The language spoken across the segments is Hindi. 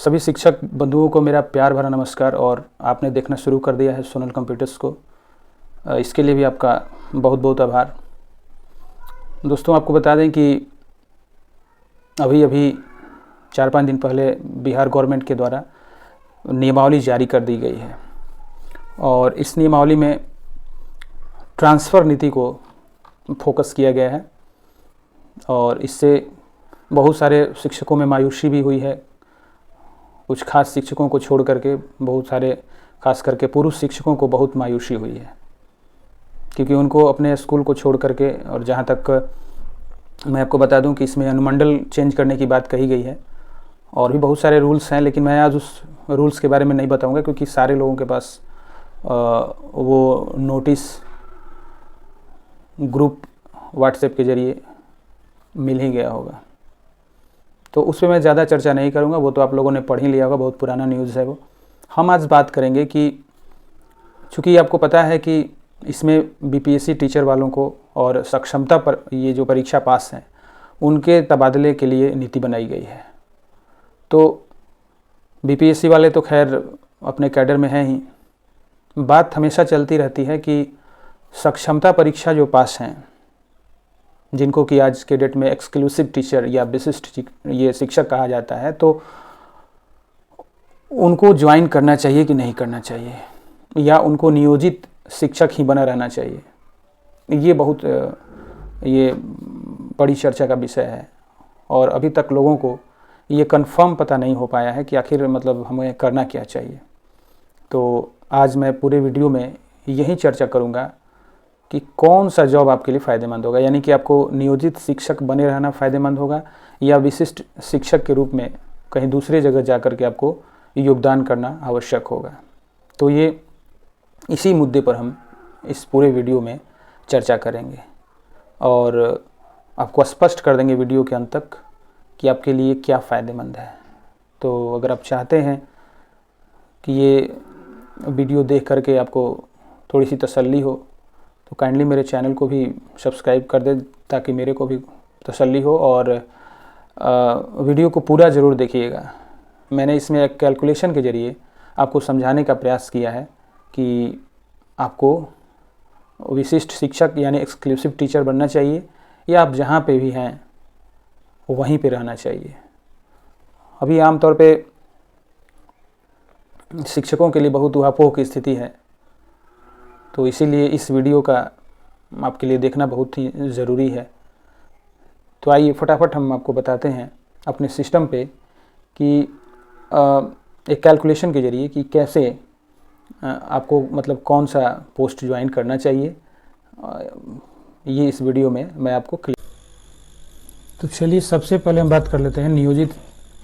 सभी शिक्षक बंधुओं को मेरा प्यार भरा नमस्कार। और आपने देखना शुरू कर दिया है सोनल कंप्यूटर्स को, इसके लिए भी आपका बहुत बहुत आभार। दोस्तों, आपको बता दें कि अभी 4-5 दिन पहले बिहार गवर्नमेंट के द्वारा नियमावली जारी कर दी गई है और इस नियमावली में ट्रांसफ़र नीति को फोकस किया गया है और इससे बहुत सारे शिक्षकों में मायूसी भी हुई है। कुछ खास शिक्षकों को छोड़ करके बहुत सारे, खास करके पुरुष शिक्षकों को बहुत मायूसी हुई है, क्योंकि उनको अपने स्कूल को छोड़ करके, और जहाँ तक मैं आपको बता दूं कि इसमें अनुमंडल चेंज करने की बात कही गई है और भी बहुत सारे रूल्स हैं, लेकिन मैं आज उस रूल्स के बारे में नहीं बताऊंगा क्योंकि सारे लोगों के पास वो नोटिस ग्रुप व्हाट्सएप के ज़रिए मिल ही गया होगा, तो उस पर मैं ज़्यादा चर्चा नहीं करूंगा। वो तो आप लोगों ने पढ़ ही लिया होगा, बहुत पुराना न्यूज़ है वो। हम आज बात करेंगे कि चूँकि आपको पता है कि इसमें बीपीएससी टीचर वालों को और सक्षमता पर ये जो परीक्षा पास हैं उनके तबादले के लिए नीति बनाई गई है। तो बीपीएससी वाले तो खैर अपने कैडर में हैं ही, बात हमेशा चलती रहती है कि सक्षमता परीक्षा जो पास हैं, जिनको कि आज के डेट में एक्सक्लूसिव टीचर या विशिष्ट ये शिक्षक कहा जाता है, तो उनको ज्वाइन करना चाहिए कि नहीं करना चाहिए, या उनको नियोजित शिक्षक ही बना रहना चाहिए। ये बहुत ये बड़ी चर्चा का विषय है और अभी तक लोगों को ये कंफर्म पता नहीं हो पाया है कि आखिर मतलब हमें करना क्या चाहिए। तो आज मैं पूरे वीडियो में यही चर्चा करूँगा कि कौन सा जॉब आपके लिए फ़ायदेमंद होगा, यानी कि आपको नियोजित शिक्षक बने रहना फ़ायदेमंद होगा या विशिष्ट शिक्षक के रूप में कहीं दूसरे जगह जा कर के आपको योगदान करना आवश्यक होगा। तो ये इसी मुद्दे पर हम इस पूरे वीडियो में चर्चा करेंगे और आपको स्पष्ट कर देंगे वीडियो के अंत तक कि आपके लिए क्या फ़ायदेमंद है। तो अगर आप चाहते हैं कि ये वीडियो देख करके आपको थोड़ी सी तसल्ली हो तो काइंडली मेरे चैनल को भी सब्सक्राइब कर दे ताकि मेरे को भी तसल्ली हो, और वीडियो को पूरा ज़रूर देखिएगा। मैंने इसमें एक कैलकुलेशन के ज़रिए आपको समझाने का प्रयास किया है कि आपको विशिष्ट शिक्षक यानी एक्सक्लूसिव टीचर बनना चाहिए या आप जहाँ पे भी हैं वहीं पे रहना चाहिए। अभी आमतौर पे शिक्षकों के लिए बहुत ऊहापोह की स्थिति है, तो इसीलिए इस वीडियो का आपके लिए देखना बहुत ही ज़रूरी है। तो आइए फटाफट हम आपको बताते हैं अपने सिस्टम पे कि एक कैलकुलेशन के ज़रिए कि कैसे आपको मतलब कौन सा पोस्ट ज्वाइन करना चाहिए, ये इस वीडियो में मैं आपको तो चलिए सबसे पहले हम बात कर लेते हैं नियोजित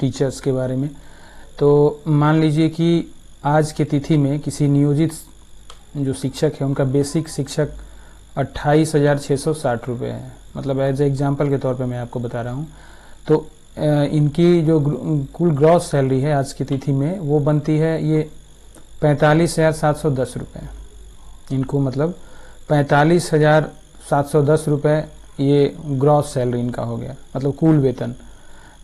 टीचर्स के बारे में। तो मान लीजिए कि आज की तिथि में किसी नियोजित जो शिक्षक है उनका बेसिक शिक्षक 28,660 रुपये है, मतलब एज एग्जाम्पल के तौर पे मैं आपको बता रहा हूँ। तो इनकी जो कुल ग्रॉस सैलरी है आज की तिथि में वो बनती है ये 45,710 रुपये। इनको मतलब 45,710 रुपये ये ग्रॉस सैलरी इनका हो गया, मतलब कुल वेतन,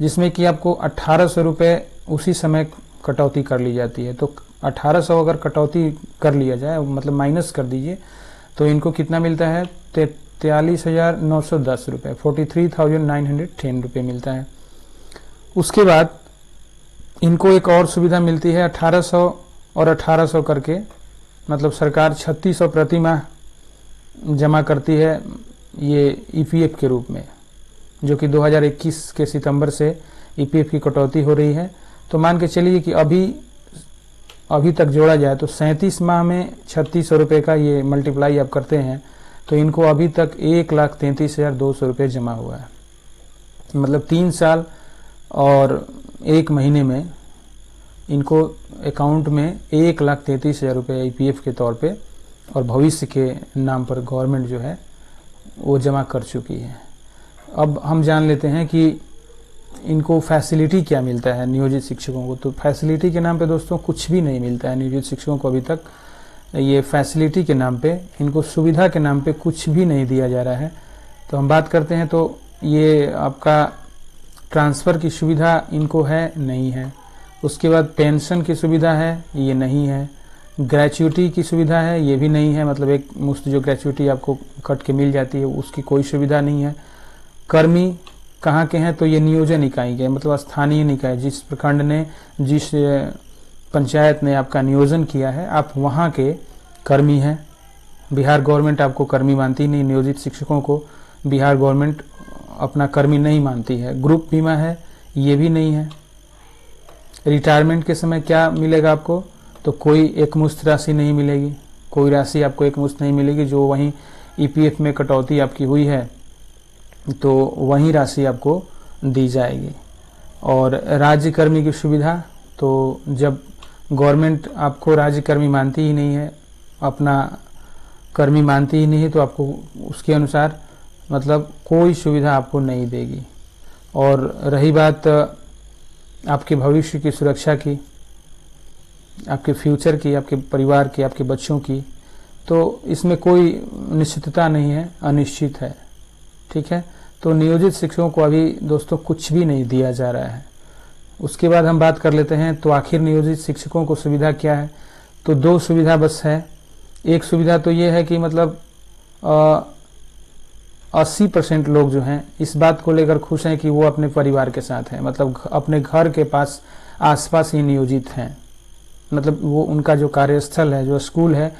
जिसमें कि आपको 1,800 रुपये उसी समय कटौती कर ली जाती है। तो 1,800 अगर कटौती कर लिया जाए, मतलब माइनस कर दीजिए, तो इनको कितना मिलता है 43,910 रुपये, 43,910 रुपये मिलता है। उसके बाद इनको एक और सुविधा मिलती है 1,800 और 1,800 करके, मतलब सरकार 3,600 प्रति माह जमा करती है ये ईपीएफ के रूप में, जो कि 2021 के सितंबर से ईपीएफ की कटौती हो रही है। तो मान के चलिए कि अभी तक जोड़ा जाए तो 37 माह में 3,600 रुपये का ये मल्टीप्लाई आप करते हैं तो इनको अभी तक 1,33,200 रुपये जमा हुआ है। मतलब 3 साल और 1 महीने में इनको अकाउंट में 1,33,000 रुपये ईपीएफ के तौर पे और भविष्य के नाम पर गवर्नमेंट जो है वो जमा कर चुकी है। अब हम जान लेते हैं कि इनको फैसिलिटी क्या मिलता है नियोजित शिक्षकों को। तो फैसिलिटी के नाम पे दोस्तों कुछ भी नहीं मिलता है नियोजित शिक्षकों को। अभी तक ये फैसिलिटी के नाम पे, इनको सुविधा के नाम पे कुछ भी नहीं दिया जा रहा है। तो हम बात करते हैं तो ये आपका ट्रांसफ़र की सुविधा इनको है नहीं है। उसके बाद पेंशन की सुविधा है, ये नहीं है। ग्रेच्युटी की सुविधा है, ये भी नहीं है, मतलब एक मुफ्त जो ग्रेच्युटी आपको कट के मिल जाती है उसकी कोई सुविधा नहीं है। कर्मी कहाँ के हैं, तो ये नियोजन इकाई के, मतलब स्थानीय निकाय, जिस प्रखंड ने, जिस पंचायत ने आपका नियोजन किया है, आप वहाँ के कर्मी हैं। बिहार गवर्नमेंट आपको कर्मी मानती नहीं, नियोजित शिक्षकों को बिहार गवर्नमेंट अपना कर्मी नहीं मानती है। ग्रुप बीमा है, ये भी नहीं है। रिटायरमेंट के समय क्या मिलेगा आपको, तो कोई एकमुश्त राशि नहीं मिलेगी, कोई राशि आपको एकमुश्त नहीं मिलेगी। जो वहीं ईपीएफ में कटौती आपकी हुई है तो वही राशि आपको दी जाएगी। और राज्य कर्मी की सुविधा, तो जब गवर्नमेंट आपको राज्य कर्मी मानती ही नहीं है, अपना कर्मी मानती ही नहीं है, तो आपको उसके अनुसार मतलब कोई सुविधा आपको नहीं देगी। और रही बात आपके भविष्य की सुरक्षा की, आपके फ्यूचर की, आपके परिवार की, आपके बच्चों की, तो इसमें कोई निश्चितता नहीं है, अनिश्चित है। ठीक है, तो नियोजित शिक्षकों को अभी दोस्तों कुछ भी नहीं दिया जा रहा है। उसके बाद हम बात कर लेते हैं, तो आखिर नियोजित शिक्षकों को सुविधा क्या है, तो 2 सुविधा बस है। एक सुविधा तो ये है कि मतलब 80% लोग जो हैं इस बात को लेकर खुश हैं कि वो अपने परिवार के साथ हैं, मतलब अपने घर के पास आसपास ही नियोजित हैं। मतलब वो उनका जो कार्यस्थल है, जो स्कूल है,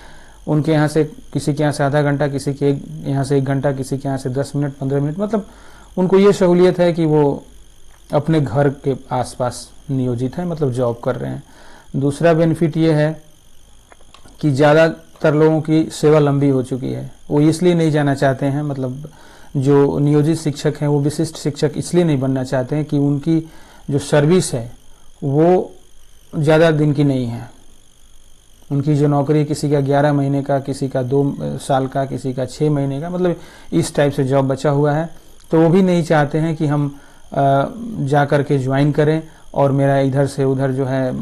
उनके यहाँ से, किसी के यहाँ से आधा घंटा, किसी के यहाँ से 1 घंटा, किसी के यहाँ से 10 मिनट 15 मिनट, मतलब उनको ये सहूलियत है कि वो अपने घर के आसपास नियोजित हैं, मतलब जॉब कर रहे हैं। दूसरा बेनिफिट ये है कि ज़्यादातर लोगों की सेवा लंबी हो चुकी है, वो इसलिए नहीं जाना चाहते हैं, मतलब जो नियोजित शिक्षक हैं वो विशिष्ट शिक्षक इसलिए नहीं बनना चाहते हैं कि उनकी जो सर्विस है वो ज़्यादा दिन की नहीं है। उनकी जो नौकरी, किसी का 11 महीने का, किसी का 2 साल का, किसी का 6 महीने का, मतलब इस टाइप से जॉब बचा हुआ है, तो वो भी नहीं चाहते हैं कि हम जा कर के ज्वाइन करें और मेरा इधर से उधर जो है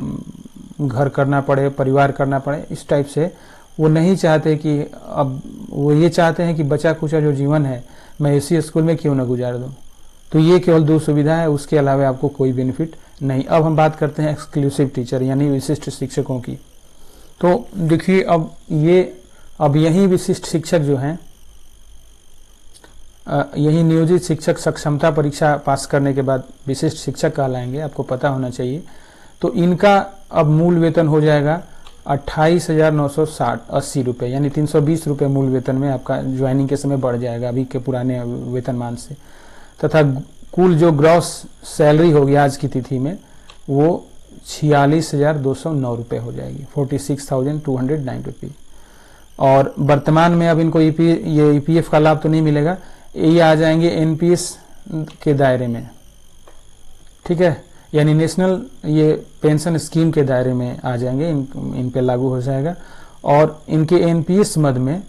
घर करना पड़े, परिवार करना पड़े, इस टाइप से वो नहीं चाहते। कि अब वो ये चाहते हैं कि बचा खुचा जो जीवन है मैं इसी स्कूल में क्यों ना गुजार दूं। तो ये केवल 2 सुविधा है, उसके अलावा आपको कोई बेनिफिट नहीं। अब हम बात करते हैं एक्सक्लूसिव टीचर यानी विशिष्ट शिक्षकों की। तो देखिए अब यही विशिष्ट शिक्षक जो हैं, यही नियोजित शिक्षक सक्षमता परीक्षा पास करने के बाद विशिष्ट शिक्षक कहलाएंगे, आपको पता होना चाहिए। तो इनका अब मूल वेतन हो जाएगा 28,980 रुपये, यानी 320 रुपये मूल वेतन में आपका ज्वाइनिंग के समय बढ़ जाएगा अभी के पुराने वेतनमान से। तथा कुल जो ग्रॉस सैलरी होगी आज की तिथि में वो 46,209 रुपये हो जाएगी, 46,209 रुपये। और वर्तमान में अब इनको ये ईपीएफ का लाभ तो नहीं मिलेगा, ये आ जाएंगे एनपीएस के दायरे में। ठीक है, यानी नेशनल ये पेंशन स्कीम के दायरे में आ जाएंगे, इन पे लागू हो जाएगा। और इनके एनपीएस मद में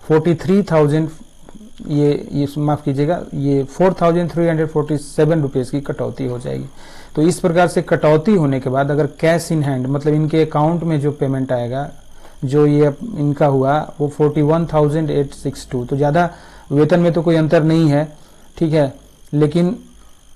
43,000 ये माफ कीजिएगा, ये 4,347 रुपीज़ की कटौती हो जाएगी। तो इस प्रकार से कटौती होने के बाद अगर कैश इन हैंड, मतलब इनके अकाउंट में जो पेमेंट आएगा, जो ये इनका हुआ वो 41,862, तो ज़्यादा वेतन में तो कोई अंतर नहीं है। ठीक है, लेकिन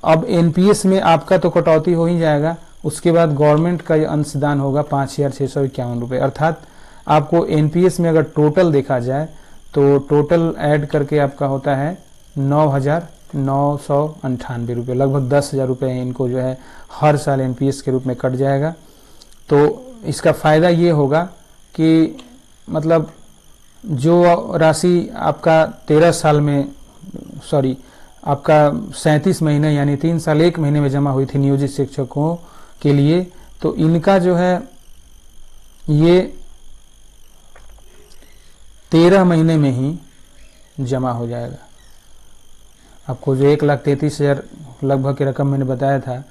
अब एनपीएस में आपका तो कटौती हो ही जाएगा, उसके बाद गवर्नमेंट का अंशदान होगा 5,651 रुपये। अर्थात आपको एनपीएस में अगर टोटल देखा जाए तो टोटल ऐड करके आपका होता है 9,998 रुपये, लगभग 10,000 रुपये इनको जो है हर साल एनपीएस के रूप में कट जाएगा। तो इसका फ़ायदा ये होगा कि मतलब जो राशि आपका 13 साल में, आपका 37 महीने यानी 3 साल 1 महीने में जमा हुई थी नियोजित शिक्षकों के लिए, तो इनका जो है ये 13 महीने में ही जमा हो जाएगा। आपको जो 1,33,000 लगभग की रकम मैंने बताया था,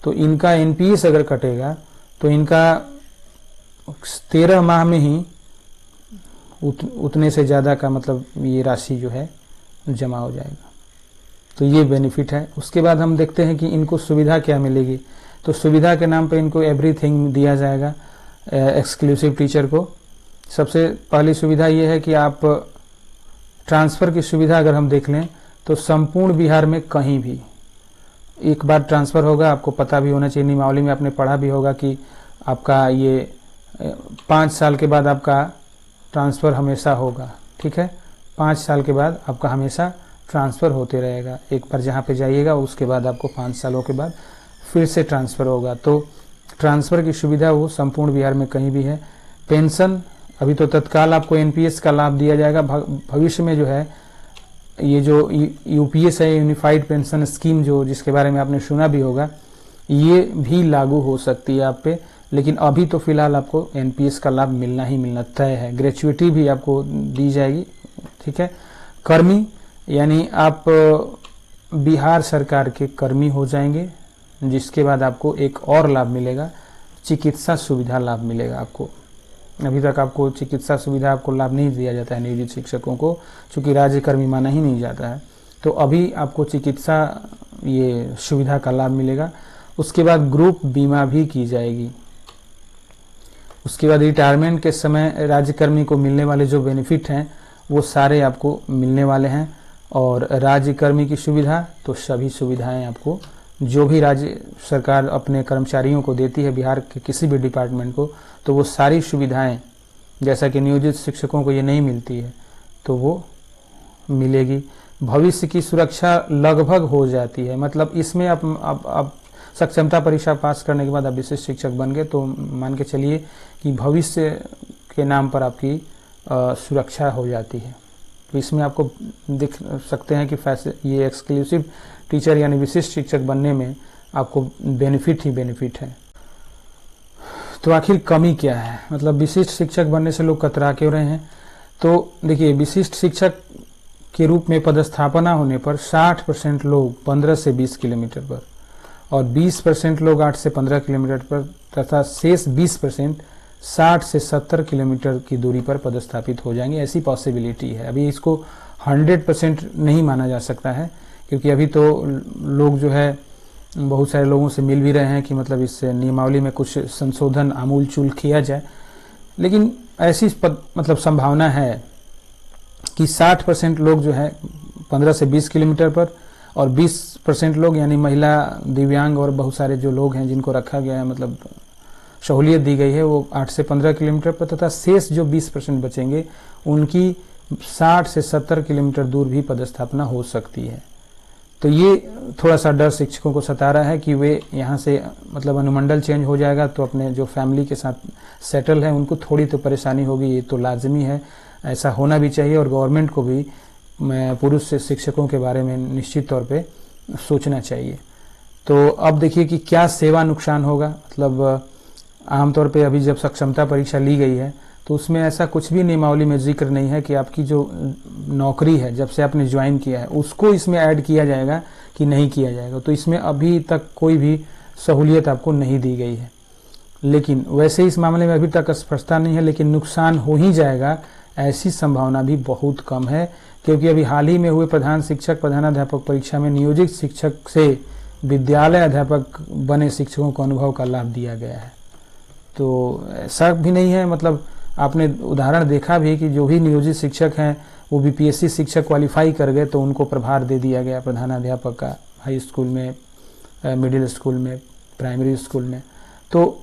तो इनका एनपीएस अगर कटेगा तो इनका 13 माह में ही उतने से ज़्यादा का मतलब ये राशि जो है जमा हो जाएगा। तो ये बेनिफिट है। उसके बाद हम देखते हैं कि इनको सुविधा क्या मिलेगी। तो सुविधा के नाम पे इनको एवरीथिंग दिया जाएगा एक्सक्लूसिव टीचर को। सबसे पहली सुविधा ये है कि आप ट्रांसफ़र की सुविधा अगर हम देख लें तो संपूर्ण बिहार में कहीं भी एक बार ट्रांसफ़र होगा, आपको पता भी होना चाहिए, नियमावली में आपने पढ़ा भी होगा कि आपका ये 5 साल के बाद आपका ट्रांसफ़र हमेशा होगा। ठीक है, 5 साल के बाद आपका हमेशा ट्रांसफ़र होते रहेगा। एक बार जहाँ पे जाइएगा उसके बाद आपको 5 सालों के बाद फिर से ट्रांसफ़र होगा। तो ट्रांसफ़र की सुविधा वो संपूर्ण बिहार में कहीं भी है। पेंशन अभी तो तत्काल आपको एनपीएस का लाभ दिया जाएगा। भविष्य में जो है ये जो यूपीएस है, यूनिफाइड पेंशन स्कीम, जो जिसके बारे में आपने सुना भी होगा, ये भी लागू हो सकती है आप पे। लेकिन अभी तो फिलहाल आपको एनपीएस का लाभ मिलना ही मिलना तय है। ग्रेच्युइटी भी आपको दी जाएगी। ठीक है, कर्मी यानी आप बिहार सरकार के कर्मी हो जाएंगे, जिसके बाद आपको एक और लाभ मिलेगा, चिकित्सा सुविधा लाभ मिलेगा आपको। अभी तक आपको चिकित्सा सुविधा आपको लाभ नहीं दिया जाता है नियोजित शिक्षकों को, चूँकि राज्यकर्मी माना ही नहीं जाता है। तो अभी आपको चिकित्सा ये सुविधा का लाभ मिलेगा। उसके बाद ग्रुप बीमा भी की जाएगी। उसके बाद रिटायरमेंट के समय राज्यकर्मी को मिलने वाले जो बेनिफिट हैं वो सारे आपको मिलने वाले हैं। और राज्यकर्मी की सुविधा तो सभी सुविधाएं आपको, जो भी राज्य सरकार अपने कर्मचारियों को देती है बिहार के किसी भी डिपार्टमेंट को, तो वो सारी सुविधाएं, जैसा कि नियोजित शिक्षकों को ये नहीं मिलती है, तो वो मिलेगी। भविष्य की सुरक्षा लगभग हो जाती है। मतलब इसमें आप सक्षमता परीक्षा पास करने के बाद आप विशिष्ट शिक्षक बन गए तो मान के चलिए कि भविष्य के नाम पर आपकी सुरक्षा हो जाती है। तो इसमें आपको दिख सकते हैं कि ये एक्सक्लूसिव टीचर यानी विशिष्ट शिक्षक बनने में आपको बेनिफिट ही बेनिफिट है। तो आखिर कमी क्या है, मतलब विशिष्ट शिक्षक बनने से लोग कतरा क्यों रहे हैं? तो देखिए, विशिष्ट शिक्षक के रूप में पदस्थापना होने पर 60% लोग 15 से 20 किलोमीटर पर और 20% लोग 8 से 15 किलोमीटर पर तथा शेष 20% 60 से 70 किलोमीटर की दूरी पर पदस्थापित हो जाएंगे। ऐसी पॉसिबिलिटी है। अभी इसको 100% नहीं माना जा सकता है, क्योंकि अभी तो लोग जो है बहुत सारे लोगों से मिल भी रहे हैं कि मतलब इस नियमावली में कुछ संशोधन आमूल चूल किया जाए। लेकिन ऐसी मतलब संभावना है कि 60% लोग जो है 15 से 20 किलोमीटर पर और 20% लोग यानी महिला, दिव्यांग और बहुत सारे जो लोग हैं जिनको रखा गया है, मतलब सहूलियत दी गई है, वो 8 से 15 किलोमीटर पर, तथा शेष जो 20% बचेंगे उनकी 60 से 70 किलोमीटर दूर भी पदस्थापना हो सकती है। तो ये थोड़ा सा डर शिक्षकों को सता रहा है कि वे यहाँ से मतलब अनुमंडल चेंज हो जाएगा तो अपने जो फैमिली के साथ सेटल है उनको थोड़ी तो परेशानी होगी। ये तो लाजमी है, ऐसा होना भी चाहिए और गवर्नमेंट को भी पुरुष शिक्षकों के बारे में निश्चित तौर पे सोचना चाहिए। तो अब देखिए कि क्या सेवा नुकसान होगा। मतलब आमतौर पे अभी जब सक्षमता परीक्षा ली गई है तो उसमें ऐसा कुछ भी नियमावली में जिक्र नहीं है कि आपकी जो नौकरी है जब से आपने ज्वाइन किया है उसको इसमें ऐड किया जाएगा कि नहीं किया जाएगा। तो इसमें अभी तक कोई भी सहूलियत आपको नहीं दी गई है। लेकिन वैसे इस मामले में अभी तक स्पष्टता नहीं है, लेकिन नुकसान हो ही जाएगा ऐसी संभावना भी बहुत कम है, क्योंकि अभी हाल ही में हुए प्रधान शिक्षक प्रधानाध्यापक परीक्षा में नियोजित शिक्षक से विद्यालय अध्यापक बने शिक्षकों को अनुभव का लाभ दिया गया है। तो ऐसा भी नहीं है, मतलब आपने उदाहरण देखा भी कि जो भी नियोजित शिक्षक हैं वो बीपीएससी शिक्षक क्वालिफाई कर गए तो उनको प्रभार दे दिया गया प्रधानाध्यापक का, हाई स्कूल में, मिडिल स्कूल में, प्राइमरी स्कूल में। तो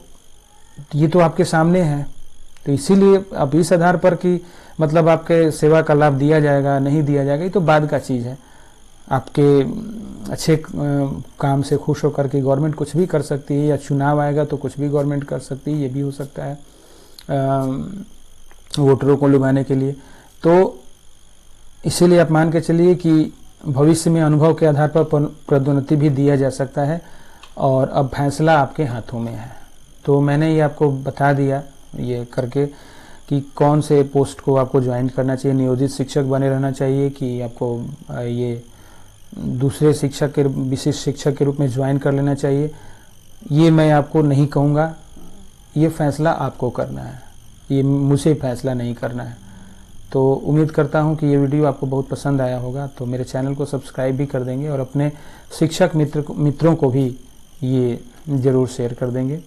ये तो आपके सामने है। तो इसीलिए अब इस आधार पर कि मतलब आपके सेवा का लाभ दिया जाएगा नहीं दिया जाएगा, ये तो बाद का चीज़ है। आपके अच्छे काम से खुश होकर के गवर्नमेंट कुछ भी कर सकती है, या चुनाव आएगा तो कुछ भी गवर्नमेंट कर सकती है, ये भी हो सकता है वोटरों को लुभाने के लिए। तो इसीलिए आप मान के चलिए कि भविष्य में अनुभव के आधार पर पदोन्नति भी दिया जा सकता है और अब फैसला आपके हाथों में है। तो मैंने ये आपको बता दिया ये करके कि कौन से पोस्ट को आपको ज्वाइन करना चाहिए, नियोजित शिक्षक बने रहना चाहिए कि आपको ये दूसरे शिक्षक के विशिष्ट शिक्षक के रूप में ज्वाइन कर लेना चाहिए। ये मैं आपको नहीं कहूँगा, ये फैसला आपको करना है, ये मुझे फैसला नहीं करना है। तो उम्मीद करता हूँ कि ये वीडियो आपको बहुत पसंद आया होगा। तो मेरे चैनल को सब्सक्राइब भी कर देंगे और अपने शिक्षक मित्रों को भी ये ज़रूर शेयर कर देंगे।